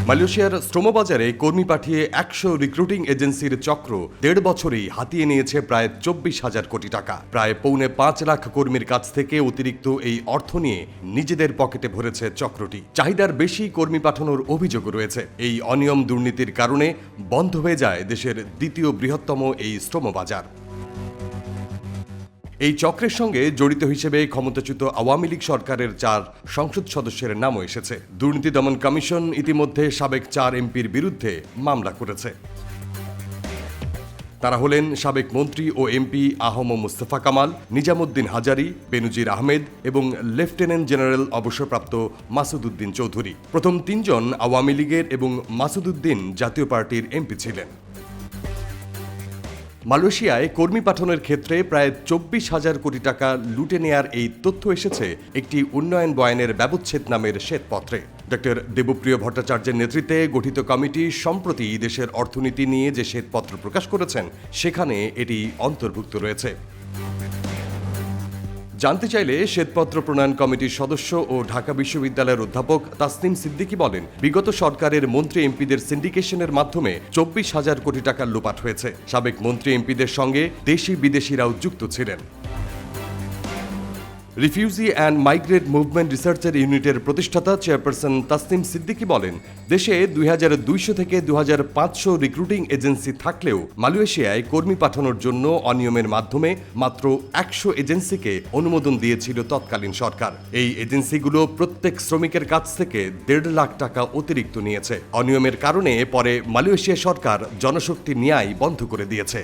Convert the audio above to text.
মালয়েশিয়ার শ্রমবাজারে কর্মী পাঠিয়ে ১০০ রিক্রুটিং এজেন্সির চক্র ১.৫ বছরেই হাতিয়ে নিয়েছে প্রায় ২৪,০০০ কোটি টাকা। প্রায় ৫.৫ লাখ কর্মীর কাছ থেকে অতিরিক্ত এই অর্থ নিয়ে নিজেদের পকেটে ভরেছে চক্রটি। চাহিদার বেশি কর্মী পাঠানোর অভিযোগও রয়েছে। এই অনিয়ম দুর্নীতির কারণে বন্ধ হয়ে যায় দেশের দ্বিতীয় বৃহত্তম এই শ্রমবাজার। এই চক্রের সঙ্গে জড়িত হিসেবে ক্ষমতাচ্যুত আওয়ামী লীগ সরকারের ৪ সংসদ সদস্যের নামও এসেছে। দুর্নীতি দমন কমিশন ইতিমধ্যে সাবেক ৪ এমপির বিরুদ্ধে মামলা করেছে। তারা হলেন সাবেক মন্ত্রী ও এমপি আহম মুস্তফা কামাল, নিজামুদ্দিন হাজারি, বেনজির আহমেদ এবং লেফটেন্যান্ট জেনারেল অবসরপ্রাপ্ত মাসুদ উদ্দিন চৌধুরী। প্রথম ৩ জন আওয়ামী লীগের এবং মাসুদ উদ্দিন জাতীয় পার্টির এমপি ছিলেন। মালয়েশিয়ায় কর্মী পাঠানোর ক্ষেত্রে প্রায় ২৪,০০০ কোটি টাকা লুটে নেয়ার এই তথ্য এসেছে একটি উন্নয়ন বয়ানের ব্যবচ্ছেদ নামের শ্বেতপত্রে। ডক্টর দেবপ্রিয় ভট্টাচার্যের নেতৃত্বে গঠিত কমিটি সম্প্রতি দেশের অর্থনীতি নিয়ে যে শ্বেতপত্র প্রকাশ করেছেন সেখানে এটি অন্তর্ভুক্ত রয়েছে। জানতে চাইলে শ্বেতপত্র প্রণয়ন কমিটির সদস্য ও ঢাকা বিশ্ববিদ্যালয়ের অধ্যাপক তাসনিম সিদ্দিকী বলেন, বিগত সরকারের মন্ত্রী এমপিদের সিন্ডিকেশনের মাধ্যমে ২৪,০০০ কোটি টাকার লোপাট হয়েছে। সাবেক মন্ত্রী এমপিদের সঙ্গে দেশি বিদেশিরাও যুক্ত ছিলেন। রিফিউজি অ্যান্ড মাইগ্রেট মুভমেন্ট রিসার্চের ইউনিটের প্রতিষ্ঠাতা চেয়ারপারসন তাসনিম সিদ্দিকী বলেন, দেশে ২২০০ থেকে ২৫০০ রিক্রুটিং এজেন্সি থাকলেও মালয়েশিয়ায় কর্মী পাঠানোর জন্য অনিয়মের মাধ্যমে মাত্র ১০০ এজেন্সিকে অনুমোদন দিয়েছিল তৎকালীন সরকার। এই এজেন্সিগুলো প্রত্যেক শ্রমিকের কাছ থেকে ১.৫ লাখ টাকা অতিরিক্ত নিয়েছে। অনিয়মের কারণে পরে মালয়েশিয়া সরকার জনশক্তি নেয়াই বন্ধ করে দিয়েছে।